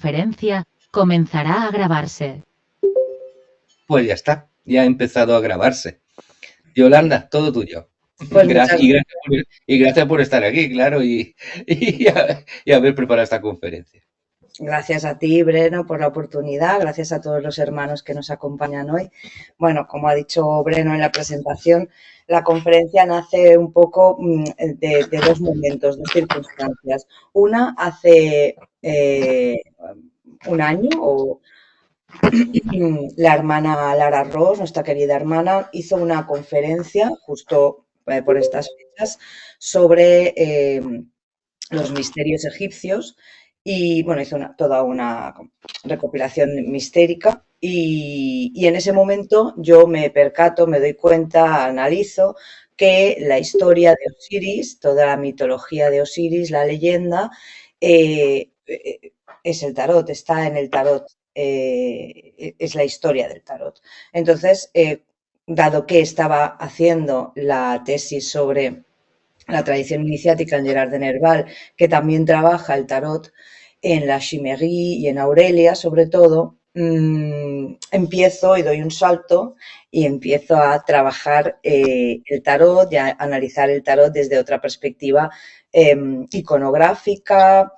conferencia comenzará a grabarse. Pues ya está, ya ha empezado a grabarse. Yolanda, todo tuyo. Pues Gracias, y gracias por estar aquí, claro, y haber preparado esta conferencia. Gracias a ti, Breno, por la oportunidad. Gracias a todos los hermanos que nos acompañan hoy. Bueno, como ha dicho Breno en la presentación, la conferencia nace un poco de dos momentos, dos circunstancias. Una, hace un año, la hermana Lara Ross, nuestra querida hermana, hizo una conferencia justo por estas fechas sobre los misterios egipcios. Y bueno, hizo toda una recopilación mistérica y en ese momento yo me percato, me doy cuenta, analizo que la historia de Osiris, toda la mitología de Osiris, la leyenda, es el tarot, está en el tarot, es la historia del tarot. Entonces, dado que estaba haciendo la tesis sobre la tradición iniciática en Gerard de Nerval, que también trabaja el tarot en la Chimérie y en Aurelia, sobre todo, empiezo y doy un salto y empiezo a trabajar el tarot y a analizar el tarot desde otra perspectiva iconográfica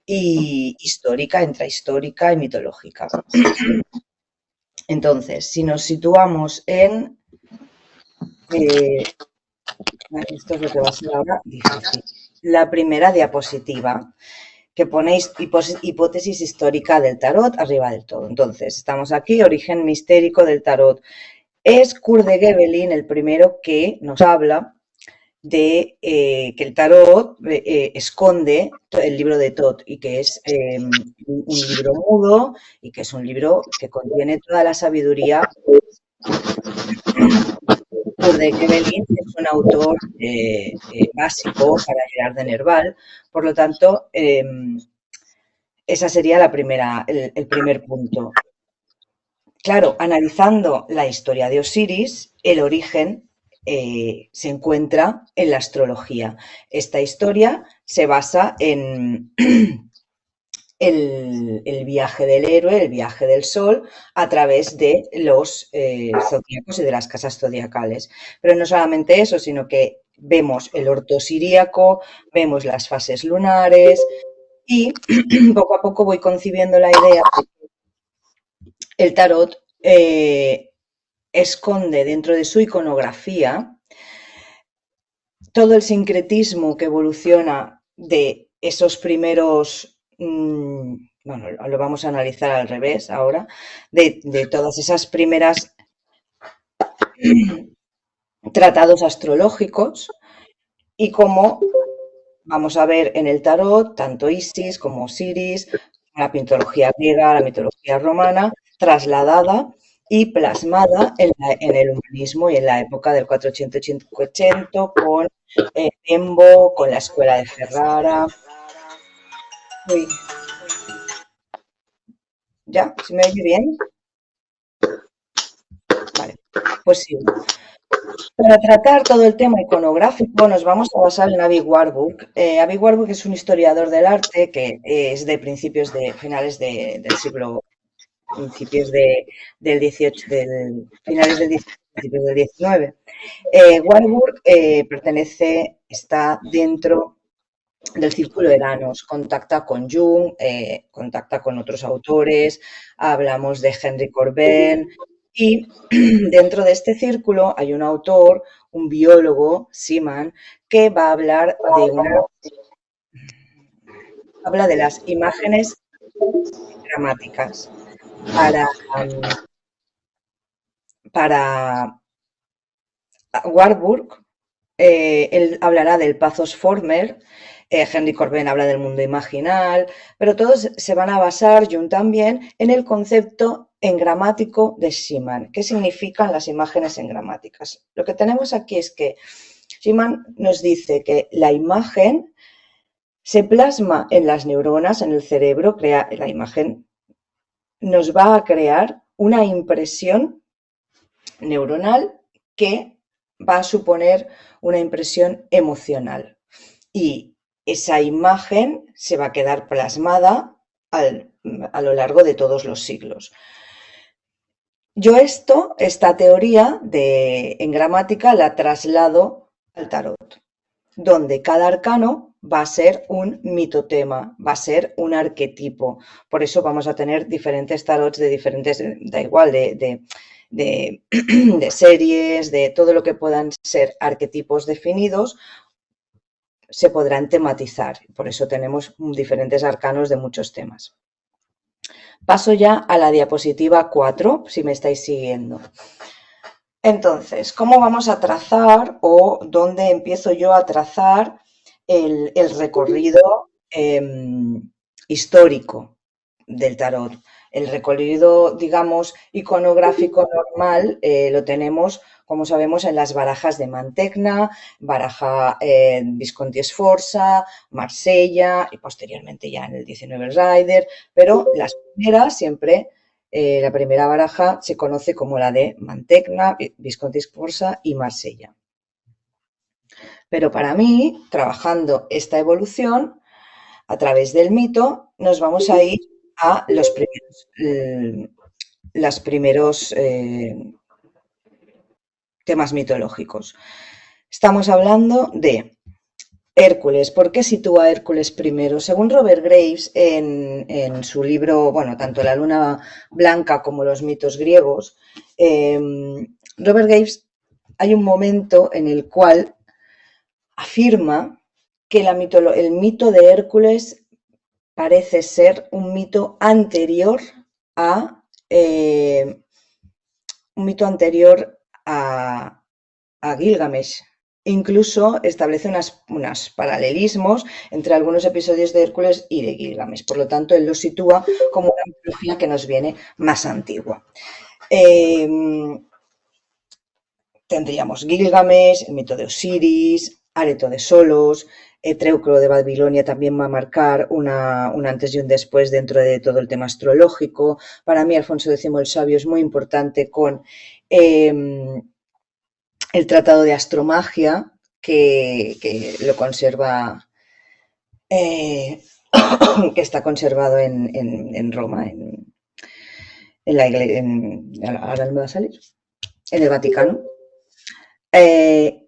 y histórica, intrahistórica y mitológica. Entonces, si nos situamos en... esto es lo que va a ser ahora difícil. La primera diapositiva, que ponéis hipótesis histórica del tarot arriba del todo. Entonces, estamos aquí, origen mistérico del tarot. Es Kurt de Gebelin el primero que nos habla de que el tarot esconde el libro de Thoth y que es un libro mudo y que es un libro que contiene toda la sabiduría. Kurt de Gebelin es un autor básico para Gerard de Nerval, por lo tanto, esa sería el primer punto. Claro, analizando la historia de Osiris, el origen se encuentra en la astrología. Esta historia se basa en el viaje del héroe, el viaje del sol, a través de los zodíacos y de las casas zodiacales. Pero no solamente eso, sino que vemos el orto siríaco, vemos las fases lunares y poco a poco voy concibiendo la idea de que el tarot esconde dentro de su iconografía todo el sincretismo que evoluciona de esos primeros... bueno, lo vamos a analizar al revés ahora, de todas esas primeras tratados astrológicos y cómo vamos a ver en el tarot tanto Isis como Osiris, la mitología griega, la mitología romana, trasladada y plasmada en el humanismo y en la época del 480-500 con Bembo, con la escuela de Ferrara. Uy. ¿Ya? ¿Se me oye bien? Vale, pues sí. Para tratar todo el tema iconográfico nos vamos a basar en Avi Warburg. Avi Warburg es un historiador del arte que es de finales del siglo, del 18, finales del 18, principios del 19. Warburg está dentro del círculo Eranos, contacta con Jung, contacta con otros autores, hablamos de Henry Corbin y dentro de este círculo hay un autor, un biólogo, Seaman, que va a hablar habla de las imágenes dramáticas. Para Warburg, él hablará del pathos former, Henry Corbin habla del mundo imaginal, pero todos se van a basar, Jung también, en el concepto engramático de Seaman. ¿Qué significan las imágenes engramáticas? Lo que tenemos aquí es que Seaman nos dice que la imagen se plasma en las neuronas, en el cerebro, la imagen nos va a crear una impresión neuronal que va a suponer una impresión emocional y esa imagen se va a quedar plasmada al a lo largo de todos los siglos. Yo esta teoría en gramática la traslado al tarot, donde cada arcano va a ser un mitotema, va a ser un arquetipo. Por eso vamos a tener diferentes tarots de diferentes, da igual, de series, de todo lo que puedan ser arquetipos definidos, se podrán tematizar. Por eso tenemos diferentes arcanos de muchos temas. Paso ya a la diapositiva 4, si me estáis siguiendo. Entonces, ¿cómo vamos a trazar o dónde empiezo yo a trazar el recorrido histórico del tarot? El recorrido, digamos, iconográfico normal lo tenemos, como sabemos, en las barajas de Mantegna, baraja Visconti Sforza, Marsella y posteriormente ya en el 19 Rider, pero las primeras siempre, la primera baraja se conoce como la de Mantegna, Visconti Sforza y Marsella. Pero para mí, trabajando esta evolución a través del mito, nos vamos a ir a los primeros temas mitológicos. Estamos hablando de Hércules. ¿Por qué sitúa a Hércules primero? Según Robert Graves, en su libro, bueno, tanto La Luna Blanca como los mitos griegos, Robert Graves, hay un momento en el cual afirma que el mito de Hércules parece ser un mito anterior a Gilgamesh. Incluso establece unos paralelismos entre algunos episodios de Hércules y de Gilgamesh. Por lo tanto, él lo sitúa como una mitología que nos viene más antigua. Tendríamos Gilgamesh, el mito de Osiris, Areto de Solos, Treuclo de Babilonia también va a marcar un antes y un después dentro de todo el tema astrológico. Para mí, Alfonso X el Sabio es muy importante con el Tratado de Astromagia, que lo conserva, que está conservado en Roma, en la iglesia, ahora no me va a salir, en el Vaticano.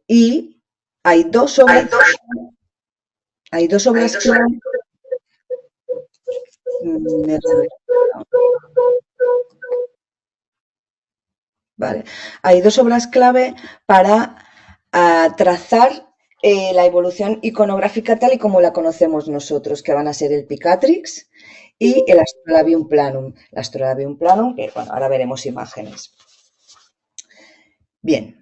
Y hay dos obras clave. Vale. Hay dos obras clave para trazar la evolución iconográfica tal y como la conocemos nosotros, que van a ser el Picatrix y el Astrolabium Planum. El Astrolabium Planum, que bueno, ahora veremos imágenes. Bien.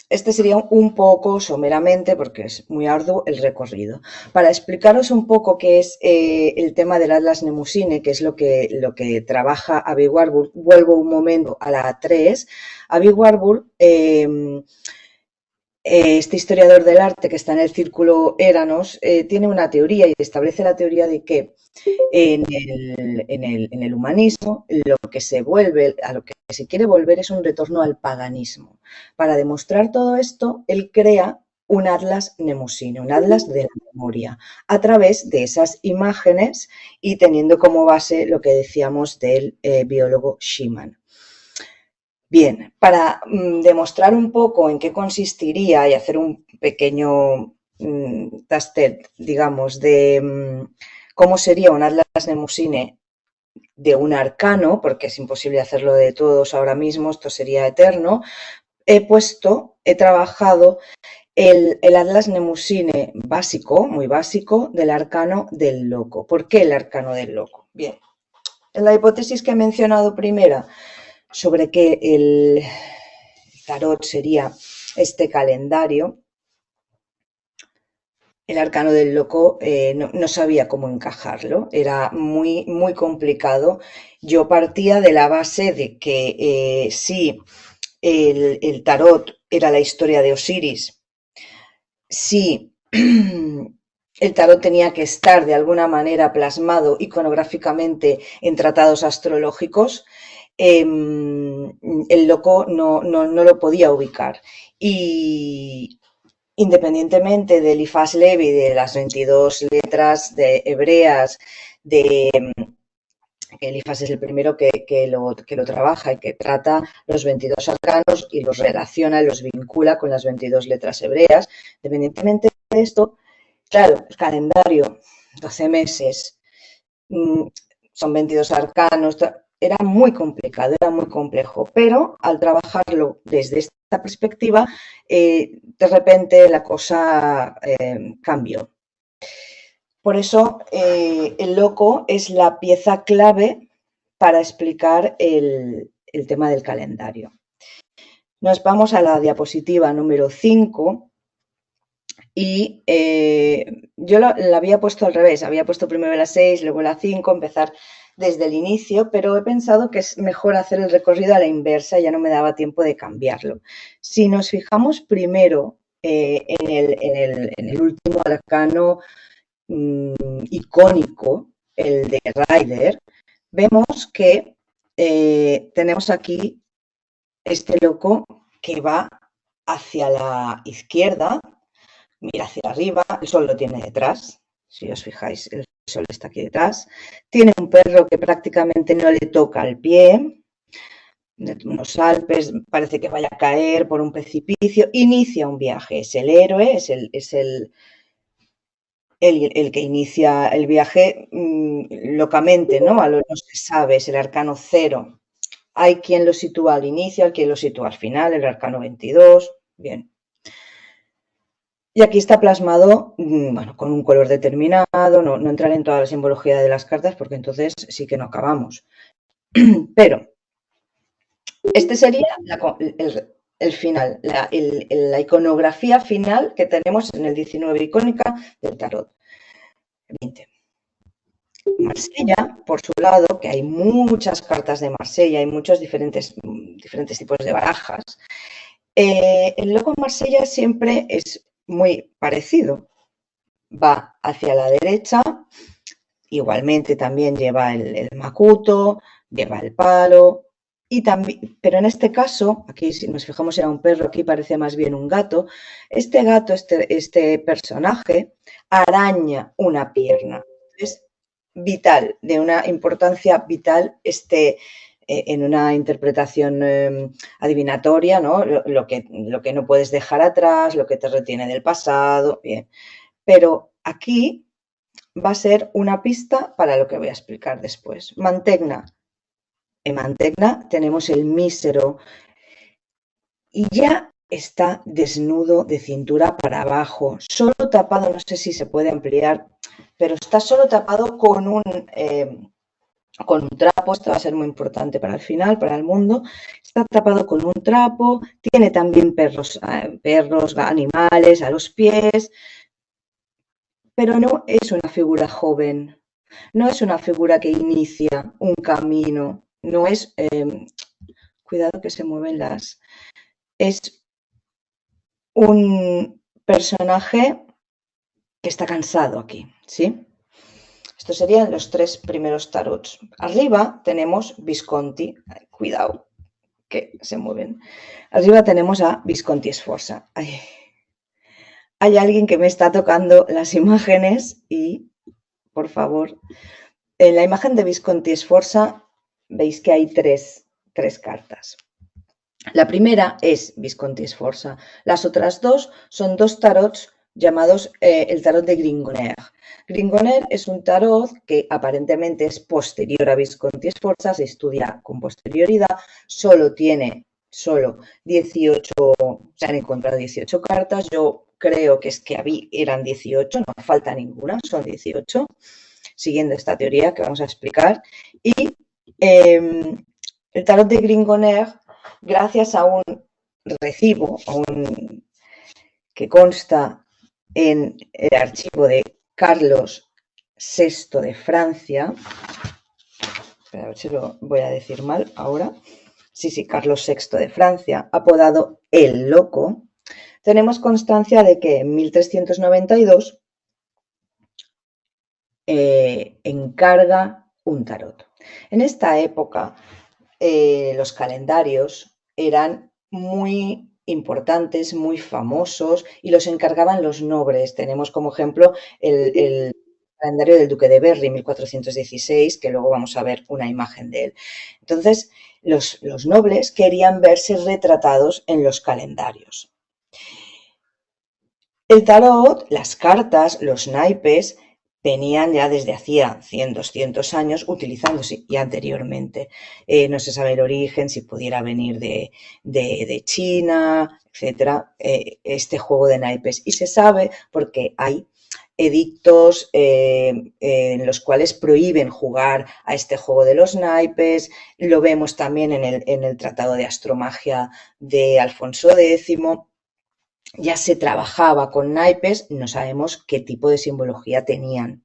Este sería un poco someramente, porque es muy arduo, el recorrido. Para explicaros un poco qué es el tema del Atlas Mnemosyne, que es lo que trabaja Aby Warburg, vuelvo un momento a la 3. Aby Warburg, este historiador del arte que está en el círculo Eranos, tiene una teoría y establece la teoría de que en el humanismo a lo que se quiere volver es un retorno al paganismo. Para demostrar todo esto, él crea un Atlas Mnemosyne, un Atlas de la memoria, a través de esas imágenes y teniendo como base lo que decíamos del biólogo Schimann. Bien, para demostrar un poco en qué consistiría y hacer un pequeño tastet, digamos, de cómo sería un Atlas Mnemosyne de un arcano, porque es imposible hacerlo de todos ahora mismo, esto sería eterno, he trabajado el Atlas Mnemosyne básico, muy básico, del arcano del loco. ¿Por qué el arcano del loco? Bien, en la hipótesis que he mencionado primera, sobre que el tarot sería este calendario, el arcano del loco no sabía cómo encajarlo, era muy, muy complicado. Yo partía de la base de que si el tarot era la historia de Osiris, si el tarot tenía que estar de alguna manera plasmado iconográficamente en tratados astrológicos, el loco no lo podía ubicar. Y independientemente del Eliphas Levi, de las 22 letras hebreas, de Elifas es el primero que lo trabaja y que trata los 22 arcanos y los relaciona y los vincula con las 22 letras hebreas. Independientemente de esto, claro, el calendario, 12 meses, son 22 arcanos, era muy complicado, era muy complejo, pero al trabajarlo desde esta perspectiva, de repente la cosa cambió. Por eso el loco es la pieza clave para explicar el tema del calendario. Nos vamos a la diapositiva número 5 y yo la había puesto al revés, había puesto primero la 6, luego la 5, empezar desde el inicio, pero he pensado que es mejor hacer el recorrido a la inversa, ya no me daba tiempo de cambiarlo. Si nos fijamos primero en el último arcano icónico, el de Rider, vemos que tenemos aquí este loco que va hacia la izquierda, mira hacia arriba, el sol lo tiene detrás, si os fijáis, el sol está aquí detrás, tiene un perro que prácticamente no le toca el pie, unos Alpes, parece que vaya a caer por un precipicio, inicia un viaje, es el héroe, es el que inicia el viaje locamente, ¿no? No se sabe, es el arcano 0. Hay quien lo sitúa al inicio, hay quien lo sitúa al final, el arcano 22, bien. Y aquí está plasmado, bueno, con un color determinado, no entraré en toda la simbología de las cartas porque entonces sí que no acabamos. Pero este sería el final, la iconografía final que tenemos en el 19 icónica del tarot. 20. Marsella, por su lado, que hay muchas cartas de Marsella, hay muchos diferentes tipos de barajas. El loco en Marsella siempre es muy parecido. Va hacia la derecha, igualmente también lleva el macuto, lleva el palo, y también, pero en este caso, aquí si nos fijamos era un perro, aquí parece más bien un gato. Este gato, este personaje, araña una pierna. Es vital, de una importancia vital en una interpretación adivinatoria, ¿no? Lo que no puedes dejar atrás, lo que te retiene del pasado, bien. Pero aquí va a ser una pista para lo que voy a explicar después. Mantegna. En Mantegna tenemos el mísero y ya está desnudo de cintura para abajo, solo tapado, no sé si se puede ampliar, pero está solo tapado con un trapo. Esto va a ser muy importante para el final, para el mundo. Está tapado con un trapo, tiene también perros, animales a los pies, pero no es una figura joven, no es una figura que inicia un camino, no es, cuidado que se mueven es un personaje que está cansado aquí, ¿sí? Estos serían los 3 primeros tarots. Arriba tenemos Visconti, cuidado que se mueven. Arriba tenemos a Visconti Sforza. Hay alguien que me está tocando las imágenes y, por favor, en la imagen de Visconti Sforza veis que hay tres cartas. La primera es Visconti Sforza. Las otras dos son 2 tarots llamados el tarot de Gringoner. Gringoner es un tarot que aparentemente es posterior a Visconti Sforza, se estudia con posterioridad, solo 18, se han encontrado 18 cartas, yo creo que eran 18, no falta ninguna, son 18, siguiendo esta teoría que vamos a explicar. Y el tarot de Gringoner, gracias a un recibo que consta en el archivo de Carlos VI de Francia, a ver si lo voy a decir mal ahora, sí, Carlos VI de Francia, apodado El Loco, tenemos constancia de que en 1392 encarga un tarot. En esta época los calendarios eran muy importantes, muy famosos y los encargaban los nobles. Tenemos como ejemplo el calendario del duque de Berry, 1416, que luego vamos a ver una imagen de él. Entonces, los nobles querían verse retratados en los calendarios. El tarot, las cartas, los naipes, venían ya desde hacía 100, 200 años utilizándose y anteriormente. No se sabe el origen, si pudiera venir de China, etcétera, este juego de naipes. Y se sabe porque hay edictos en los cuales prohíben jugar a este juego de los naipes. Lo vemos también en el Tratado de Astromagia de Alfonso X. Ya se trabajaba con naipes, no sabemos qué tipo de simbología tenían.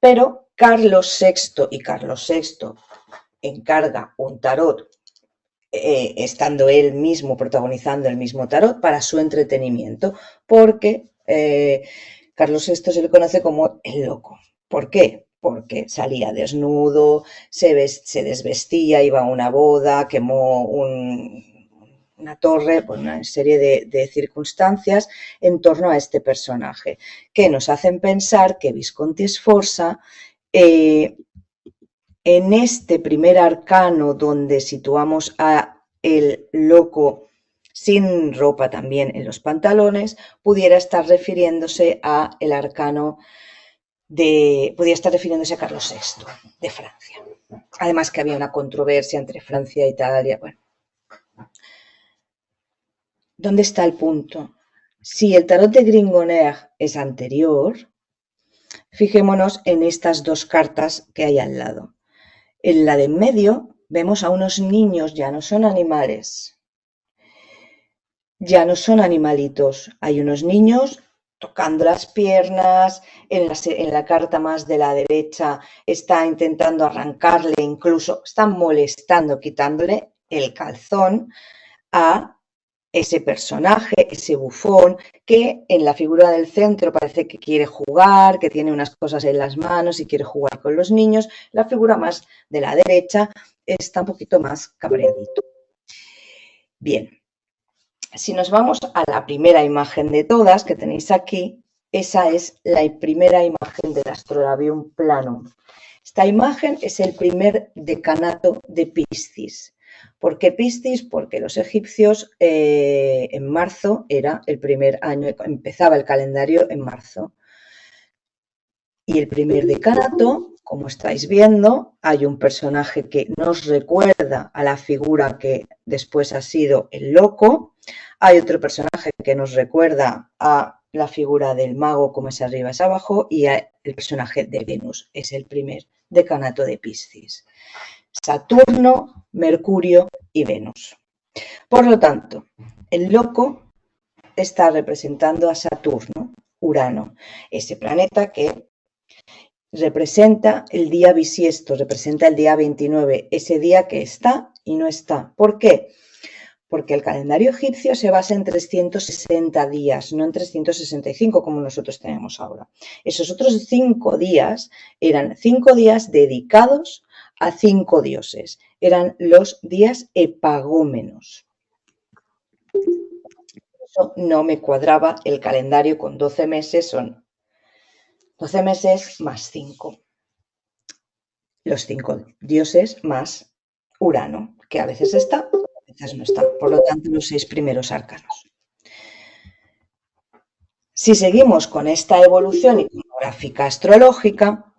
Pero Carlos VI y Carlos VI encarga un tarot, estando él mismo protagonizando el mismo tarot para su entretenimiento, porque Carlos VI se le conoce como el loco. ¿Por qué? Porque salía desnudo, se desvestía, iba a una boda, quemó una torre, por una serie de circunstancias en torno a este personaje, que nos hacen pensar que Visconti Sforza, en este primer arcano donde situamos a el loco sin ropa también en los pantalones, pudiera estar refiriéndose a el arcano podría estar refiriéndose a Carlos VI de Francia. Además que había una controversia entre Francia e Italia, bueno. ¿Dónde está el punto? Si el tarot de Gringoner es anterior, fijémonos en estas dos cartas que hay al lado. En la de en medio vemos a unos niños, ya no son animales, ya no son animalitos. Hay unos niños tocando las piernas, en la carta más de la derecha está intentando arrancarle, incluso están molestando, quitándole el calzón a ese personaje, ese bufón, que en la figura del centro parece que quiere jugar, que tiene unas cosas en las manos y quiere jugar con los niños. La figura más de la derecha está un poquito más cabreadito. Bien, si nos vamos a la primera imagen de todas que tenéis aquí, esa es la primera imagen del Astrolabium Planum. Esta imagen es el primer decanato de Piscis. ¿Por qué Piscis? Porque los egipcios en marzo era el primer año, empezaba el calendario en marzo. Y el primer decanato, como estáis viendo, hay un personaje que nos recuerda a la figura que después ha sido el loco. Hay otro personaje que nos recuerda a la figura del mago, como es arriba es abajo, y el personaje de Venus. Es el primer decanato de Piscis. Saturno, Mercurio y Venus. Por lo tanto, el loco está representando a Saturno, Urano, ese planeta que representa el día bisiesto, representa el día 29, ese día que está y no está. ¿Por qué? Porque el calendario egipcio se basa en 360 días, no en 365 como nosotros tenemos ahora. Esos otros 5 días eran 5 días dedicados a 5 dioses. Eran los días epagómenos. Eso no me cuadraba el calendario con 12 meses, son 12 meses más 5. Los 5 dioses más Urano, que a veces está, a veces no está. Por lo tanto, los 6 primeros arcanos. Si seguimos con esta evolución iconográfica astrológica,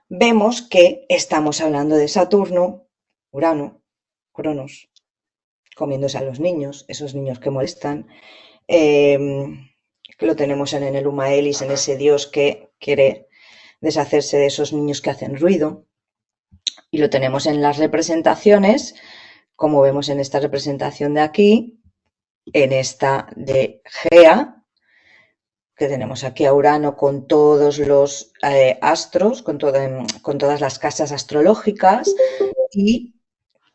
vemos que estamos hablando de Saturno, Urano, Cronos, comiéndose a los niños, esos niños que molestan. Lo tenemos en Eneluma Elis, en ese dios que quiere deshacerse de esos niños que hacen ruido. Y lo tenemos en las representaciones, como vemos en esta representación de aquí, en esta de Gea, que tenemos aquí a Urano con todos los astros, con todas las casas astrológicas. Y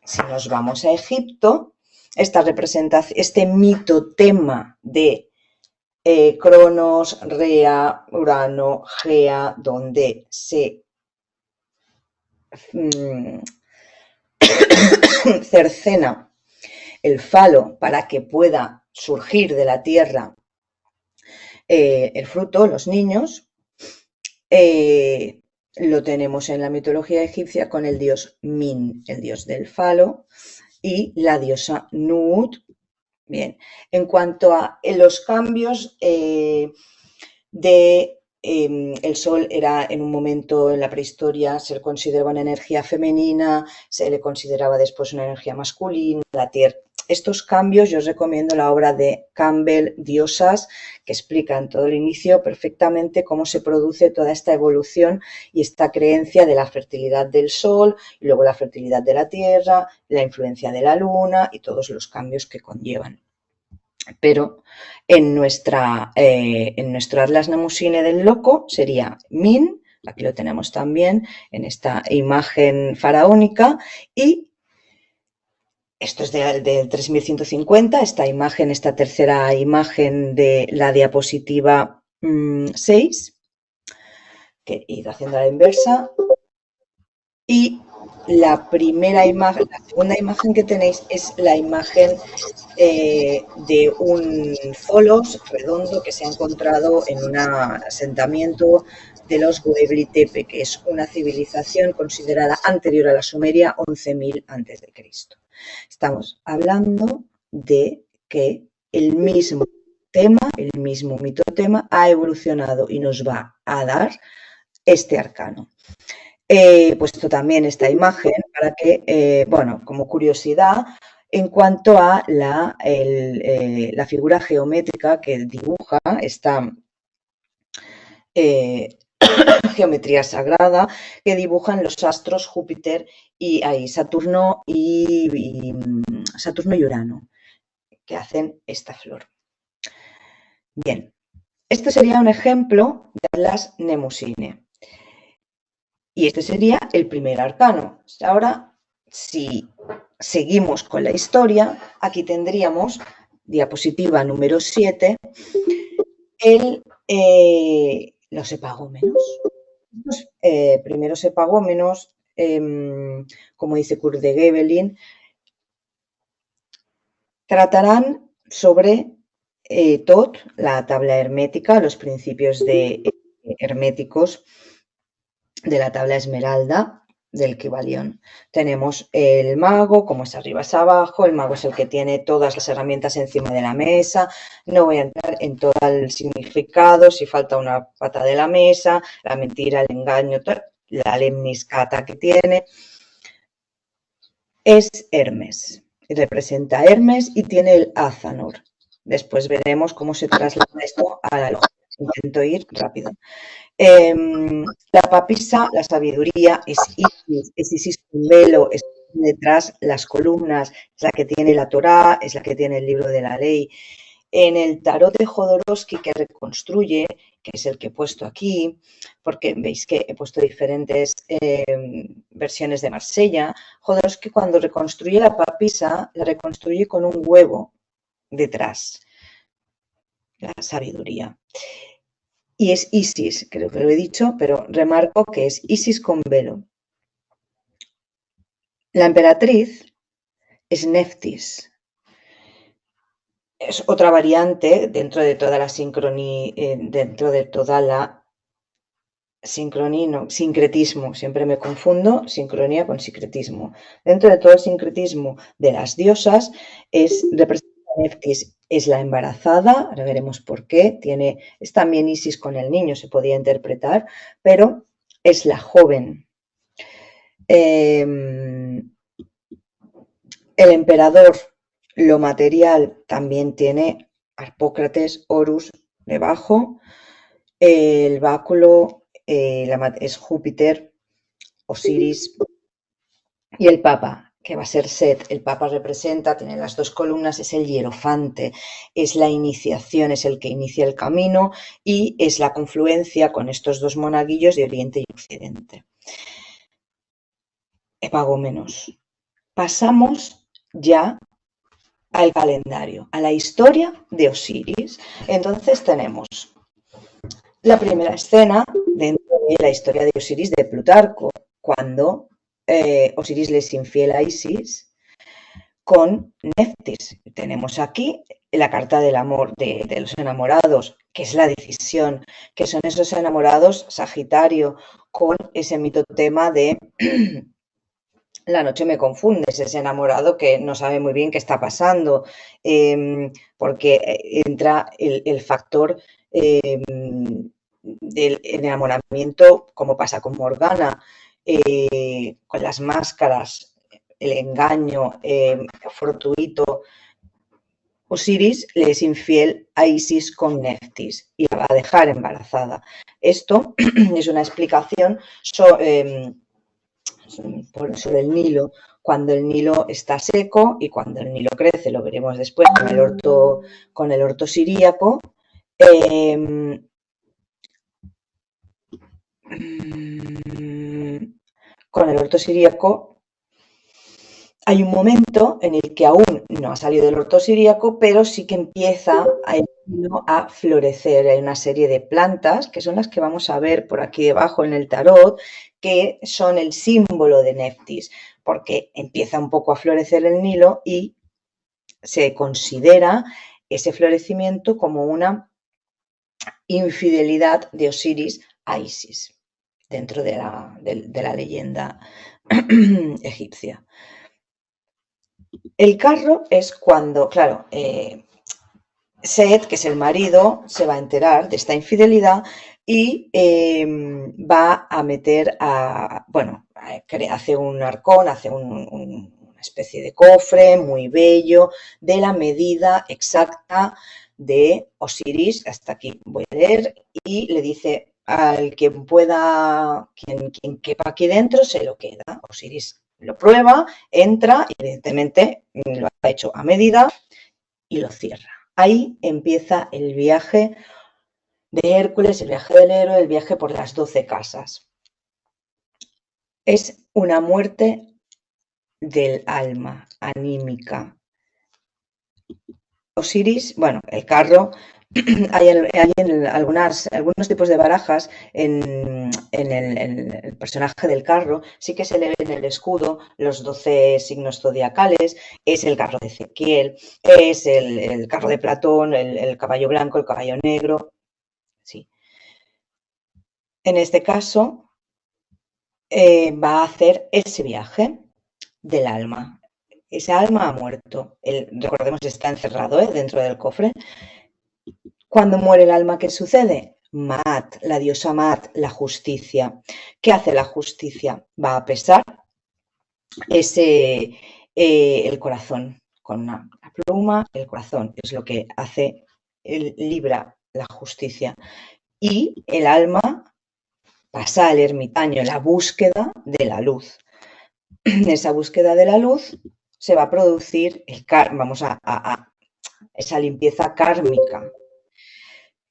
si nos vamos a Egipto, este mitotema de Cronos, Rea, Urano, Gea, donde se cercena el falo para que pueda surgir de la tierra el fruto, los niños, lo tenemos en la mitología egipcia con el dios Min, el dios del falo, y la diosa Nut. Bien, en cuanto a los cambios el Sol era en un momento en la prehistoria, se le consideraba una energía femenina, se le consideraba después una energía masculina, la Tierra. Estos cambios, yo os recomiendo la obra de Campbell, Diosas, que explica en todo el inicio perfectamente cómo se produce toda esta evolución y esta creencia de la fertilidad del Sol, y luego la fertilidad de la Tierra, la influencia de la Luna y todos los cambios que conllevan. Pero en nuestro Atlas Nemusine del Loco sería Min, aquí lo tenemos también en esta imagen faraónica, y esto es del 3150, esta imagen, esta tercera imagen de la diapositiva 6, que he ido haciendo a la inversa, y la primera imagen, la segunda imagen que tenéis es la imagen de un zolos redondo que se ha encontrado en un asentamiento de los Göbekli Tepe, que es una civilización considerada anterior a la Sumeria, 11.000 a.C. Estamos hablando de que el mismo tema, el mismo mitotema ha evolucionado y nos va a dar este arcano. He puesto también esta imagen para que, bueno, como curiosidad, en cuanto a la figura geométrica que dibuja esta geometría sagrada, que dibujan los astros Júpiter y ahí Saturno y Urano, que hacen esta flor. Bien, este sería un ejemplo de Atlas Nemusine. Y este sería el primer arcano. Ahora, si seguimos con la historia, aquí tendríamos, diapositiva número 7, los epagómenos. Los primeros epagómenos, como dice Kurt de Gebelin, tratarán sobre Tot, la tabla hermética, los principios herméticos de la tabla esmeralda del Kybalión. Tenemos el mago, como es arriba es abajo, el mago es el que tiene todas las herramientas encima de la mesa, no voy a entrar en todo el significado, si falta una pata de la mesa, la mentira, el engaño, la lemniscata que tiene, es Hermes, representa a Hermes y tiene el Azanor. Después veremos cómo se traslada esto a la lógica. Intento ir rápido. La papisa, la sabiduría, es Isis con velo, es detrás las columnas, es la que tiene la Torá, es la que tiene el libro de la ley. En el tarot de Jodorowsky que reconstruye, que es el que he puesto aquí, porque veis que he puesto diferentes versiones de Marsella, Jodorowsky cuando reconstruye la papisa, la reconstruye con un huevo detrás, la sabiduría. Y es Isis, creo que lo he dicho, pero remarco que es Isis con velo. La emperatriz es Neftis. Es otra variante dentro de toda la sincronía, sincretismo, siempre me confundo, sincronía con sincretismo. Dentro de todo el sincretismo de las diosas representa Neftis, es la embarazada, ahora veremos por qué, es también Isis con el niño, se podía interpretar, pero es la joven. El emperador, lo material, también tiene Harpócrates, Horus debajo, el báculo es Júpiter, Osiris y el Papa, que va a ser Set. El Papa representa, tiene las dos columnas, es el hierofante, es la iniciación, es el que inicia el camino y es la confluencia con estos dos monaguillos de Oriente y Occidente. Epagómenos. Pasamos ya al calendario, a la historia de Osiris. Entonces tenemos la primera escena dentro de la historia de Osiris de Plutarco, cuando Osiris le es infiel a Isis con Neftis. Tenemos aquí la carta del amor de los enamorados, que es la decisión, que son esos enamorados Sagitario, con ese mito tema de la noche me confundes, ese enamorado que no sabe muy bien qué está pasando, porque entra el factor del enamoramiento, como pasa con Morgana, con las máscaras, el engaño fortuito. Osiris le es infiel a Isis con Neftis y la va a dejar embarazada. Esto es una explicación sobre el Nilo, cuando el Nilo está seco y cuando el Nilo crece, lo veremos después con el orto siríaco. Con el orto siríaco hay un momento en el que aún no ha salido el orto siríaco, pero sí que empieza a florecer. Hay una serie de plantas, que son las que vamos a ver por aquí debajo en el tarot, que son el símbolo de Neftis, porque empieza un poco a florecer el Nilo y se considera ese florecimiento como una infidelidad de Osiris a Isis, dentro de la leyenda egipcia. El carro es cuando, claro, Set, que es el marido, se va a enterar de esta infidelidad y va a meter hace un arcón, hace una especie de cofre muy bello de la medida exacta de Osiris. Hasta aquí voy a leer, y le dice al quien pueda, quien quepa aquí dentro, se lo queda. Osiris lo prueba, entra, evidentemente lo ha hecho a medida y lo cierra. Ahí empieza el viaje de Hércules, el viaje del héroe, el viaje por las 12 casas. Es una muerte del alma, anímica. Osiris, bueno, el carro, hay algunos tipos de barajas en el personaje del carro, sí que se le ve en el escudo los 12 signos zodiacales, es el carro de Ezequiel, es el carro de Platón, el caballo blanco, el caballo negro, sí. En este caso, va a hacer ese viaje del alma. Ese alma ha muerto. Recordemos, está encerrado dentro del cofre. Cuando muere el alma, ¿qué sucede? Maat, la diosa Maat, la justicia. ¿Qué hace la justicia? Va a pesar el corazón con una pluma, el corazón. Es lo que hace Libra, la justicia. Y el alma pasa al ermitaño, la búsqueda de la luz. En esa búsqueda de la luz se va a producir esa limpieza kármica,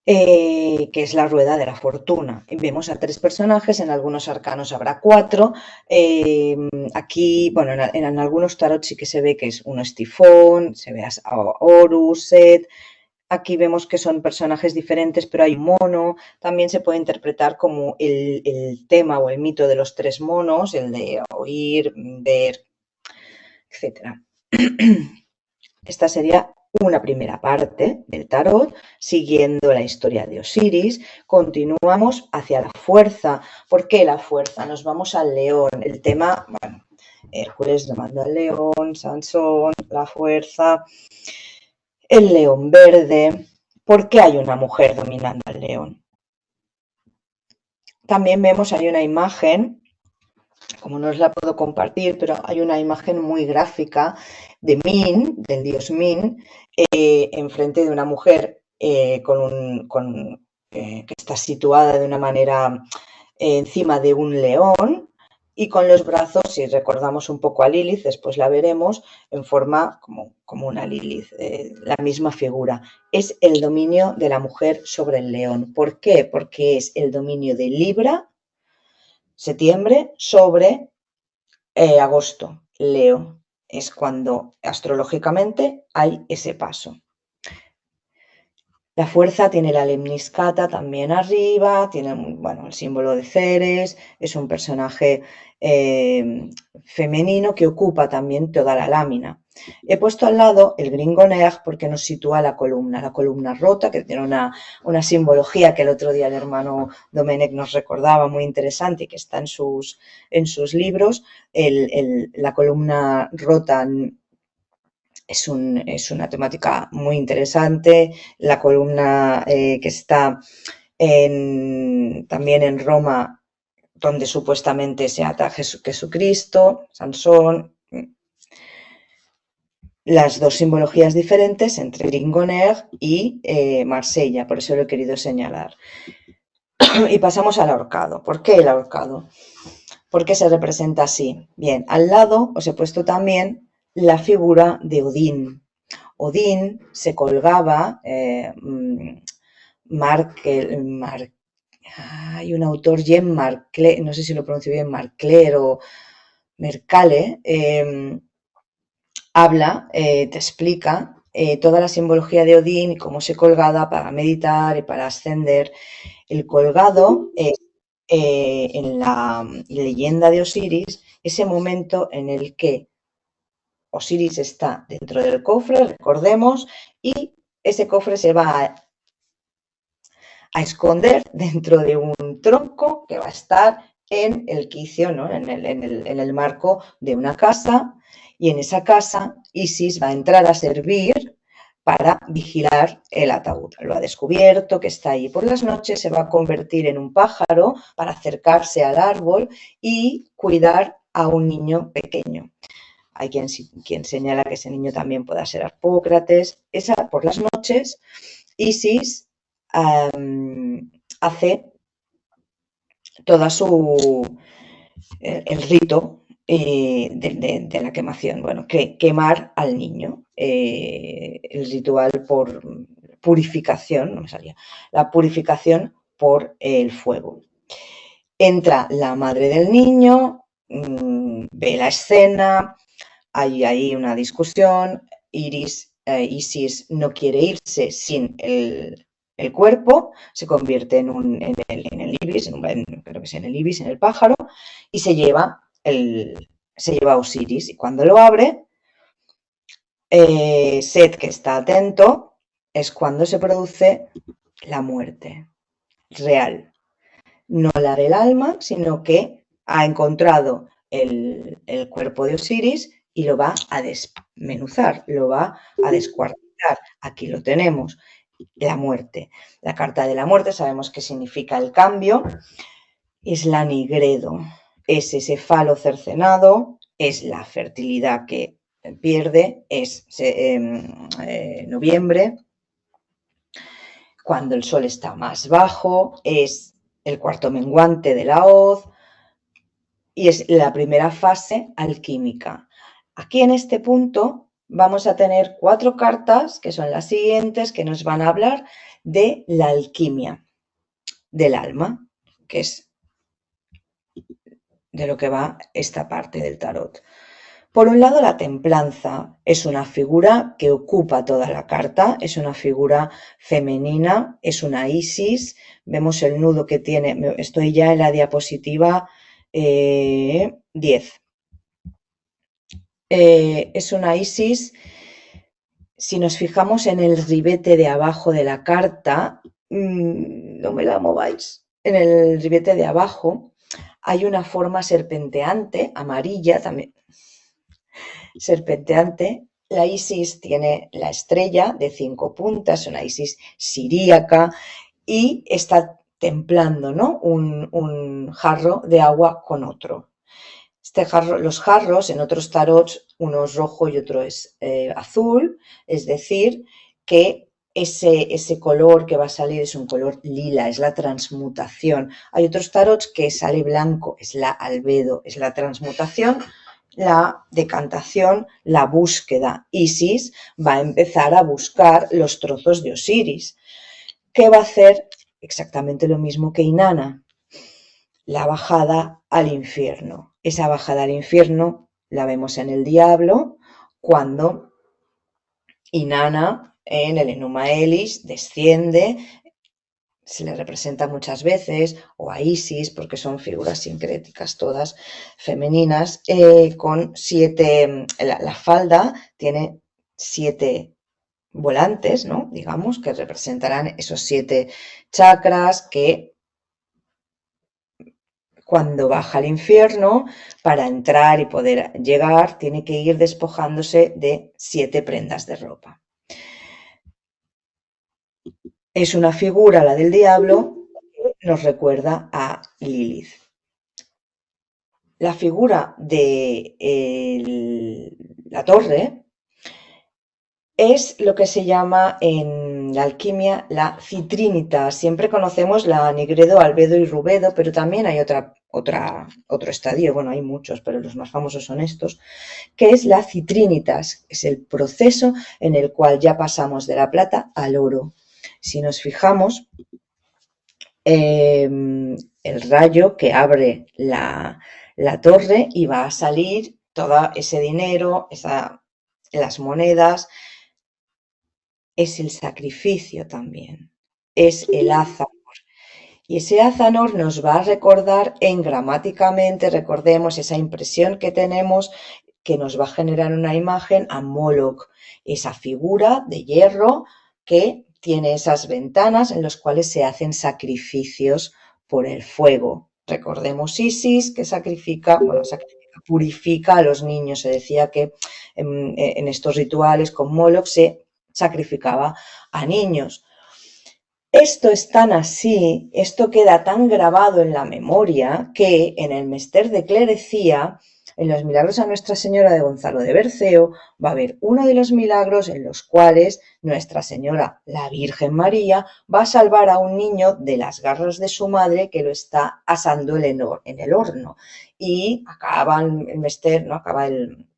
que es la rueda de la fortuna. Vemos a 3 personajes, en algunos arcanos habrá 4. Aquí, bueno, en algunos tarot sí que se ve que uno es Tifón, se ve a Horus, Set. Aquí vemos que son personajes diferentes, pero hay un mono. También se puede interpretar como el tema o el mito de los 3 monos, el de oír, ver, etc. Esta sería una primera parte del tarot. Siguiendo la historia de Osiris, continuamos hacia la fuerza. ¿Por qué la fuerza? Nos vamos al león. El tema, bueno, Hércules llamando al león, Sansón, la fuerza, el león verde. ¿Por qué hay una mujer dominando al león? También vemos, hay una imagen, como no os la puedo compartir, pero hay una imagen muy gráfica de Min, del dios Min, enfrente de una mujer que está situada de una manera encima de un león y con los brazos, si recordamos un poco a Lilith, después la veremos, en forma como una Lilith, la misma figura. Es el dominio de la mujer sobre el león. ¿Por qué? Porque es el dominio de Libra, septiembre, sobre agosto, Leo. Es cuando astrológicamente hay ese paso. La fuerza tiene la lemniscata también arriba, tiene el símbolo de Ceres, es un personaje femenino que ocupa también toda la lámina. He puesto al lado el Gringoner porque nos sitúa la columna rota, que tiene una simbología que el otro día el hermano Domenech nos recordaba, muy interesante, y que está en sus libros. La columna rota es una temática muy interesante. La columna que está también en Roma, donde supuestamente se ata a Jesucristo, Sansón. Las dos simbologías diferentes entre Gringoner y Marsella, por eso lo he querido señalar. Y pasamos al ahorcado. ¿Por qué el ahorcado? ¿Por qué se representa así? Bien, al lado os he puesto también la figura de Odín. Odín se colgaba, hay un autor, Jean Marclé, no sé si lo pronuncio bien, Marcler o Mercale, habla, te explica toda la simbología de Odín y cómo se colgaba para meditar y para ascender. El colgado es, en la leyenda de Osiris, ese momento en el que Osiris está dentro del cofre, recordemos, y ese cofre se va a esconder dentro de un tronco que va a estar en el quicio, ¿no? en el marco de una casa, y en esa casa Isis va a entrar a servir para vigilar el ataúd. Lo ha descubierto, que está ahí por las noches, se va a convertir en un pájaro para acercarse al árbol y cuidar a un niño pequeño. Hay quien señala que ese niño también pueda ser Harpócrates. Por las noches, Isis hace toda el rito de la quemación, bueno, quemar al niño, el ritual por purificación, no me salía, la purificación por el fuego. Entra la madre del niño, ve la escena, hay ahí una discusión, Isis no quiere irse sin el cuerpo, se convierte en el ibis, creo que es en el ibis, en el pájaro, y se lleva a Osiris. Y cuando lo abre, Set, que está atento, es cuando se produce la muerte real. No la del alma, sino que ha encontrado el cuerpo de Osiris y lo va a desmenuzar, lo va a descuartizar. Aquí lo tenemos, la muerte. La carta de la muerte sabemos qué significa el cambio. Es la nigredo, es ese falo cercenado, es la fertilidad que pierde, es noviembre, cuando el sol está más bajo, es el cuarto menguante de la hoz y es la primera fase alquímica. Aquí en este punto vamos a tener 4 cartas, que son las siguientes, que nos van a hablar de la alquimia del alma, que es de lo que va esta parte del tarot. Por un lado, la templanza es una figura que ocupa toda la carta, es una figura femenina, es una Isis. Vemos el nudo que tiene, estoy ya en la diapositiva 10. Es una Isis. Si nos fijamos en el ribete de abajo de la carta, no me la mováis, en el ribete de abajo hay una forma serpenteante, amarilla también, serpenteante. La Isis tiene la estrella de 5 puntas, una Isis siríaca, y está templando, ¿no? un jarro de agua con otro. Los jarros en otros tarots, uno es rojo y otro es azul, es decir, que ese color que va a salir es un color lila, es la transmutación. Hay otros tarots que sale blanco, es la albedo, es la transmutación. La decantación, la búsqueda. Isis va a empezar a buscar los trozos de Osiris. ¿Qué va a hacer? Exactamente lo mismo que Inanna, la bajada al infierno. Esa bajada al infierno la vemos en el Diablo, cuando Inanna en el Enuma Elis desciende, se le representa muchas veces, o a Isis, porque son figuras sincréticas todas femeninas, con 7, la falda tiene 7 volantes, ¿no? Digamos, que representarán esos 7 chakras que cuando baja al infierno, para entrar y poder llegar, tiene que ir despojándose de 7 prendas de ropa. Es una figura, la del diablo, que nos recuerda a Lilith. La figura de la torre es lo que se llama en la alquimia la citrinita. Siempre conocemos la nigredo, albedo y rubedo, pero también hay otro estadio, bueno, hay muchos, pero los más famosos son estos, que es la citrinitas. Es el proceso en el cual ya pasamos de la plata al oro. Si nos fijamos, el rayo que abre la torre y va a salir todo ese dinero, las monedas, es el sacrificio también, es el Azanor. Y ese Azanor nos va a recordar gramáticamente, recordemos esa impresión que tenemos, que nos va a generar una imagen a Moloch, esa figura de hierro que tiene esas ventanas en las cuales se hacen sacrificios por el fuego. Recordemos Isis, que purifica a los niños. Se decía que en estos rituales con Moloch se sacrificaba a niños. Esto es tan así, esto queda tan grabado en la memoria que en el Mester de Clerecía, en los milagros a Nuestra Señora de Gonzalo de Berceo, va a haber uno de los milagros en los cuales Nuestra Señora, la Virgen María, va a salvar a un niño de las garras de su madre que lo está asando en el horno. Y acaba el Mester, ¿no? Acaba el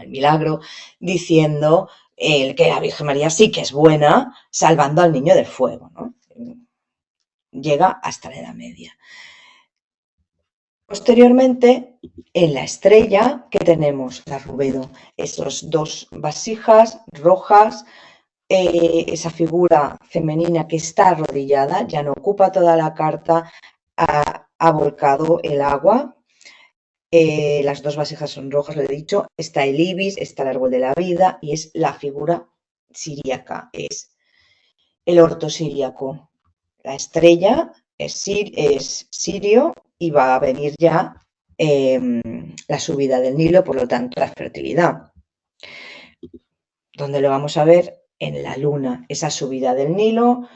milagro diciendo que la Virgen María sí que es buena, salvando al niño del fuego, ¿no? Llega hasta la Edad Media. Posteriormente, en la estrella, ¿qué tenemos? La rubedo. Esas 2 vasijas rojas, esa figura femenina que está arrodillada, ya no ocupa toda la carta, ha volcado el agua. Las 2 vasijas son rojas, lo he dicho. Está el ibis, está el árbol de la vida y es la figura siríaca, es el orto siríaco. La estrella es sirio y va a venir ya la subida del Nilo, por lo tanto la fertilidad. ¿Dónde lo vamos a ver? En la luna, esa subida del Nilo,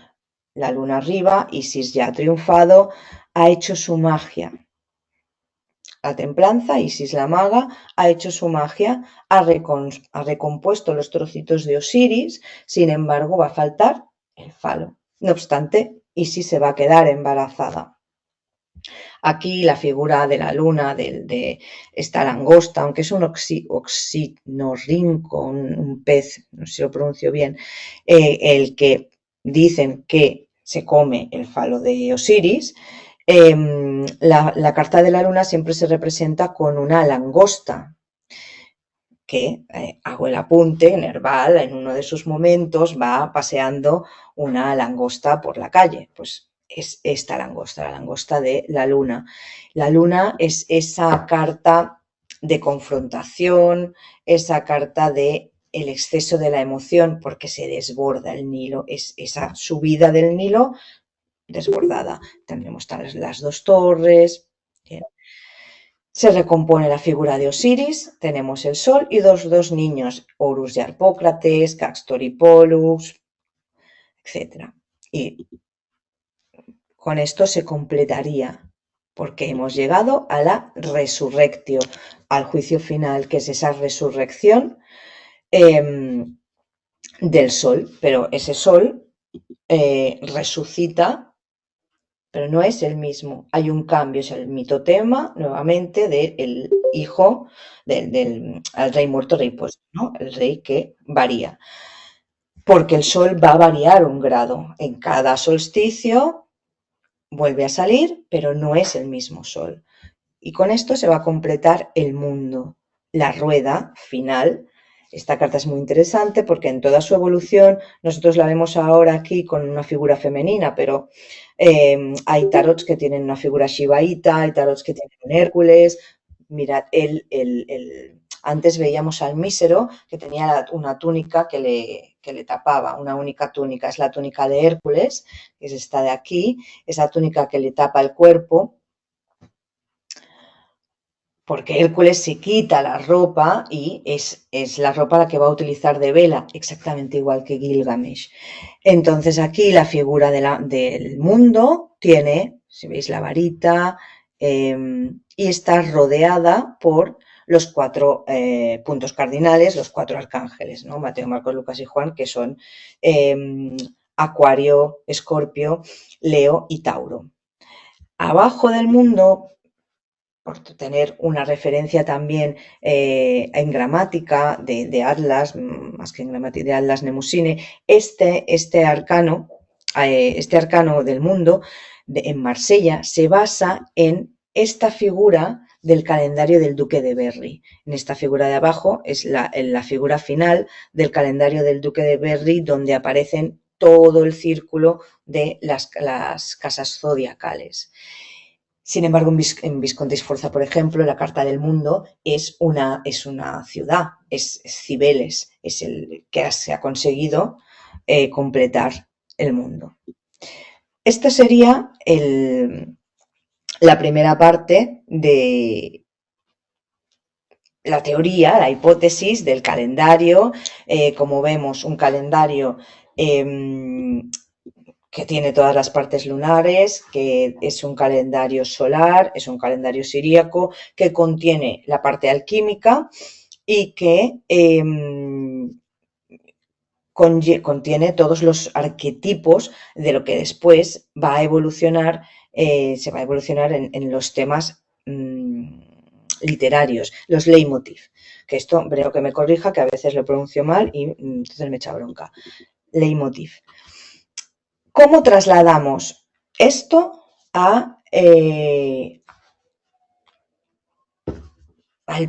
la luna arriba, Isis ya ha triunfado, ha hecho su magia. La templanza, Isis la maga, ha hecho su magia, ha recompuesto los trocitos de Osiris, sin embargo va a faltar el falo. No obstante, Isis se va a quedar embarazada. Aquí la figura de la luna, de esta langosta, aunque es un oxinorrinco, un pez, no sé si lo pronuncio bien, el que dicen que se come el falo de Osiris. La carta de la luna siempre se representa con una langosta, que hago el apunte, Nerval en uno de sus momentos va paseando una langosta por la calle, pues es esta langosta, la langosta de la luna. La luna es esa carta de confrontación, esa carta de el exceso de la emoción, porque se desborda el Nilo, es esa subida del Nilo desbordada. Tendremos las 2 torres. Bien. Se recompone la figura de Osiris, tenemos el sol y dos niños, Horus y Harpócrates, Castor y Pollux, etc. Y con esto se completaría, porque hemos llegado a la resurrectio, al juicio final, que es esa resurrección del sol. Pero ese sol resucita, pero no es el mismo. Hay un cambio, es el mitotema, nuevamente, del hijo al rey muerto, rey puesto, ¿no? El rey que varía. Porque el sol va a variar 1 grado. En cada solsticio vuelve a salir, pero no es el mismo sol. Y con esto se va a completar el mundo, la rueda final Esta carta es muy interesante porque en toda su evolución, nosotros la vemos ahora aquí con una figura femenina, pero hay tarots que tienen una figura shivaíta, hay tarots que tienen un Hércules. Mirad, antes veíamos al mísero que tenía una túnica que le tapaba, una única túnica, es la túnica de Hércules, que es esta de aquí, esa túnica que le tapa el cuerpo, porque Hércules se quita la ropa y es la ropa la que va a utilizar de vela, exactamente igual que Gilgamesh. Entonces aquí la figura del mundo tiene, si veis, la varita y está rodeada por los 4 puntos cardinales, los 4 arcángeles, ¿no? Mateo, Marcos, Lucas y Juan, que son Acuario, Escorpio, Leo y Tauro. Abajo del mundo, por tener una referencia también en gramática de Atlas, más que en gramática de Atlas Nemusine, este arcano del mundo en Marsella se basa en esta figura del calendario del duque de Berry. En esta figura de abajo es la figura final del calendario del duque de Berry, donde aparecen todo el círculo de las casas zodiacales. Sin embargo, en Visconti Sforza, por ejemplo, la carta del mundo es una ciudad, es Cibeles, es el que se ha conseguido completar el mundo. Esta sería la primera parte de la teoría, la hipótesis del calendario. Como vemos, un calendario que tiene todas las partes lunares, que es un calendario solar, es un calendario siríaco, que contiene la parte alquímica y que contiene todos los arquetipos de lo que después va a evolucionar, se va a evolucionar en los temas literarios, los leitmotiv, que esto creo que me corrija, que a veces lo pronuncio mal y entonces me echa bronca. Leitmotiv. ¿Cómo trasladamos esto al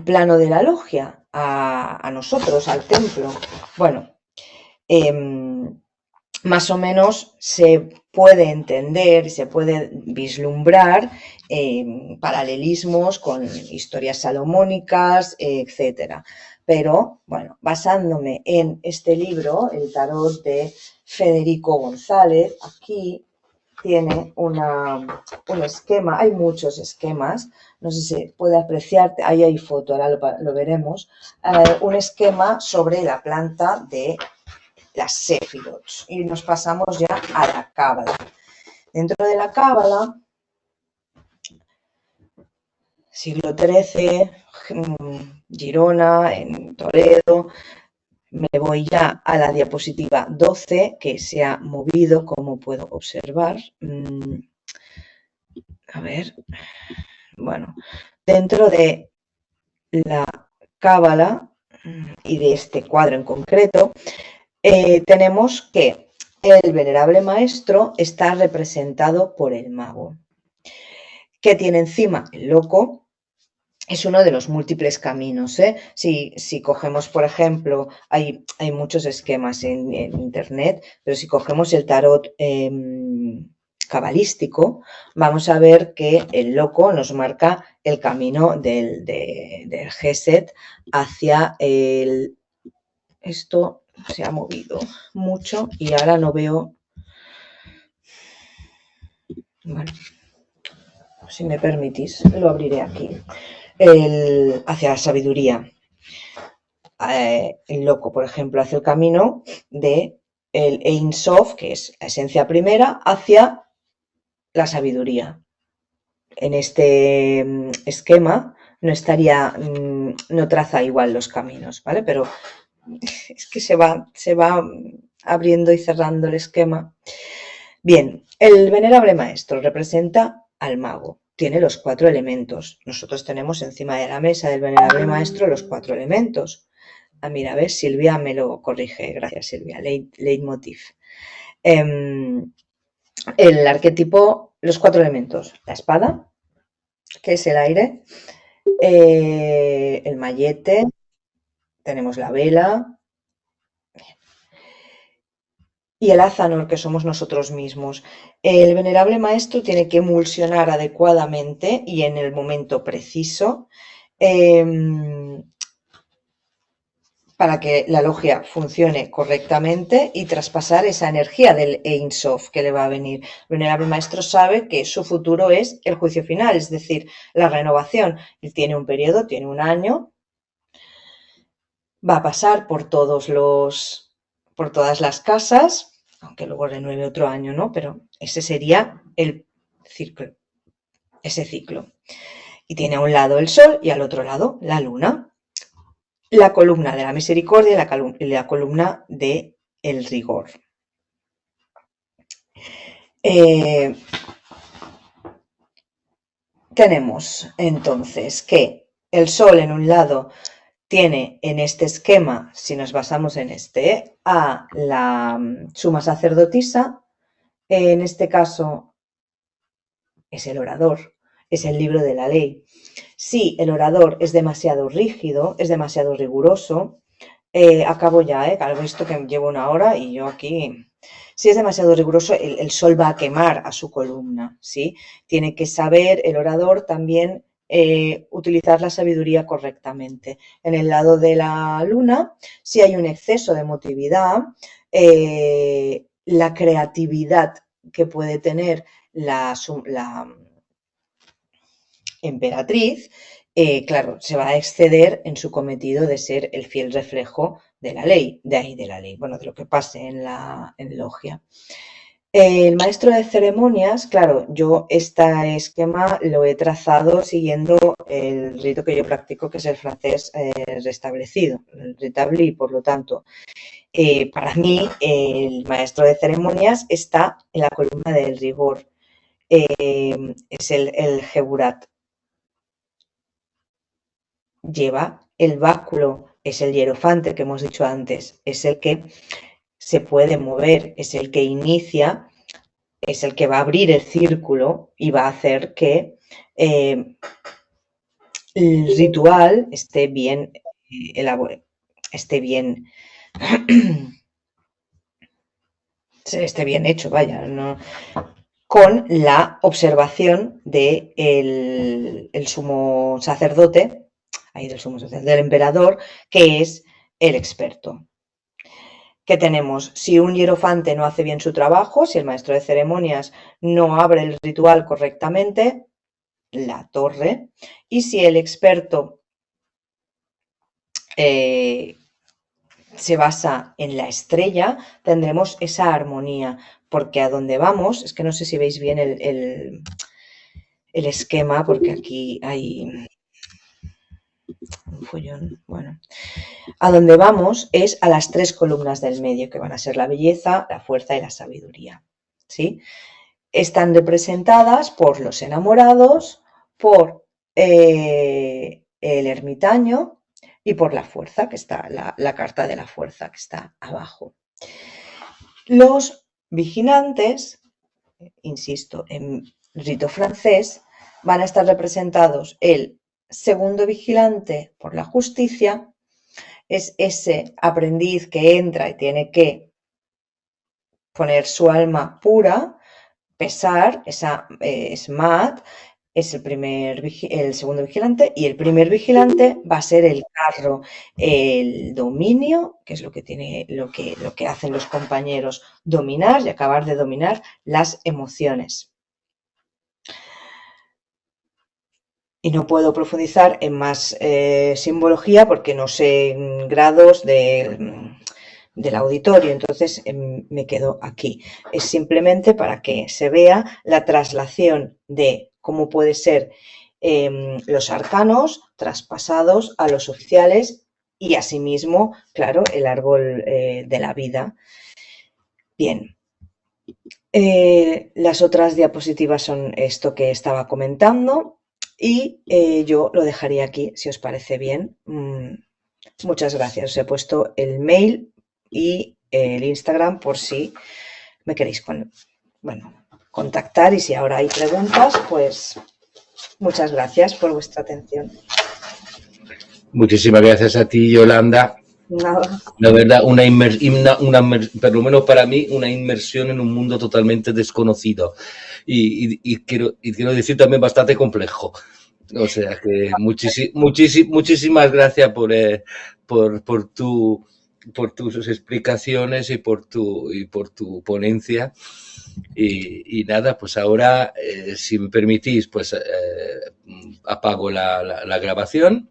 plano de la logia, a nosotros, al templo? Bueno, más o menos se puede entender, se puede vislumbrar paralelismos con historias salomónicas, etcétera. Pero, bueno, basándome en este libro, el tarot de Federico González, aquí tiene un esquema, hay muchos esquemas, no sé si se puede apreciar, ahí hay foto, ahora lo veremos, un esquema sobre la planta de las Séfirots. Y nos pasamos ya a la Cábala. Dentro de la Cábala, siglo XIII, Girona, en Toledo. Me voy ya a la diapositiva 12, que se ha movido, como puedo observar. A ver, bueno, dentro de la Cábala y de este cuadro en concreto, tenemos que el venerable maestro está representado por el mago. ¿Qué tiene encima? El loco. Es uno de los múltiples caminos. Si cogemos, por ejemplo, hay muchos esquemas en internet, pero si cogemos el tarot cabalístico, vamos a ver que el loco nos marca el camino del Geset hacia el... Esto se ha movido mucho y ahora no veo... Bueno, si me permitís, lo abriré aquí. Hacia la sabiduría. El loco, por ejemplo, hace el camino de el Ein Sof, que es la esencia primera, hacia la sabiduría. En este esquema no traza igual los caminos, ¿vale? Pero es que se va abriendo y cerrando el esquema. Bien, el venerable maestro representa al mago. Tiene los 4 elementos. Nosotros tenemos encima de la mesa del venerable maestro los 4 elementos. Mira, a ver, Silvia me lo corrige. Gracias, Silvia. Leitmotiv. El arquetipo, los 4 elementos. La espada, que es el aire, el mallete, tenemos la vela y el azanor, que somos nosotros mismos. El venerable maestro tiene que emulsionar adecuadamente y en el momento preciso para que la logia funcione correctamente y traspasar esa energía del Ein Sof que le va a venir. El venerable maestro sabe que su futuro es el juicio final, es decir, la renovación. Él tiene un periodo, tiene un año, va a pasar por todas las casas, aunque luego renueve otro año, ¿no? Pero ese sería el ciclo, ese ciclo. Y tiene a un lado el sol y al otro lado la luna. La columna de la misericordia y la columna del rigor. Tenemos entonces que el sol en un lado tiene en este esquema, si nos basamos en este, a la suma sacerdotisa, en este caso es el orador, es el libro de la ley. Si el orador es demasiado rígido, es demasiado riguroso, acabo ya, claro, he visto que llevo 1 hora y yo aquí... Si es demasiado riguroso, el sol va a quemar a su columna, ¿sí? Tiene que saber el orador también utilizar la sabiduría correctamente. En el lado de la luna, si hay un exceso de emotividad, la creatividad que puede tener la emperatriz, claro, se va a exceder en su cometido de ser el fiel reflejo de la ley, bueno, de lo que pase en logia. El maestro de ceremonias, claro, yo este esquema lo he trazado siguiendo el rito que yo practico, que es el francés restablecido, el rétabli, por lo tanto, para mí el maestro de ceremonias está en la columna del rigor, es el Geburat. Lleva el báculo, es el hierofante que hemos dicho antes, es el que se puede mover, es el que inicia, es el que va a abrir el círculo y va a hacer que el ritual esté bien elaborado, esté bien hecho, vaya, ¿no? Con la observación del sumo sacerdote, del emperador, que es el experto. ¿Qué tenemos? Si un hierofante no hace bien su trabajo, si el maestro de ceremonias no abre el ritual correctamente, la torre. Y si el experto se basa en la estrella, tendremos esa armonía, porque a donde vamos, es que no sé si veis bien el esquema, porque aquí hay un follón, bueno. A donde vamos es a las 3 columnas del medio, que van a ser la belleza, la fuerza y la sabiduría, ¿sí? Están representadas por los enamorados, por el ermitaño y por la fuerza, que está la carta de la fuerza, que está abajo. Los vigilantes, insisto, en rito francés, van a estar representados el segundo vigilante por la justicia, es ese aprendiz que entra y tiene que poner su alma pura, pesar, esa smat, es el segundo vigilante, y el primer vigilante va a ser el carro, el dominio, que es lo que hacen los compañeros, dominar y acabar de dominar las emociones. Y no puedo profundizar en más simbología porque no sé grados del auditorio, entonces me quedo aquí. Es simplemente para que se vea la traslación de cómo puede ser los arcanos traspasados a los oficiales y asimismo, claro, el árbol de la vida. Bien. Las otras diapositivas son esto que estaba comentando y yo lo dejaría aquí, si os parece bien. Muchas gracias. Os he puesto el mail y el Instagram por si me queréis contactar, y si ahora hay preguntas, pues muchas gracias por vuestra atención. Muchísimas gracias a ti, Yolanda. Nada. La verdad, por lo menos para mí, una inmersión en un mundo totalmente desconocido. Y quiero decir también bastante complejo. O sea que muchísimas gracias por tus explicaciones y por tu ponencia. Y nada, pues ahora, si me permitís, pues apago la grabación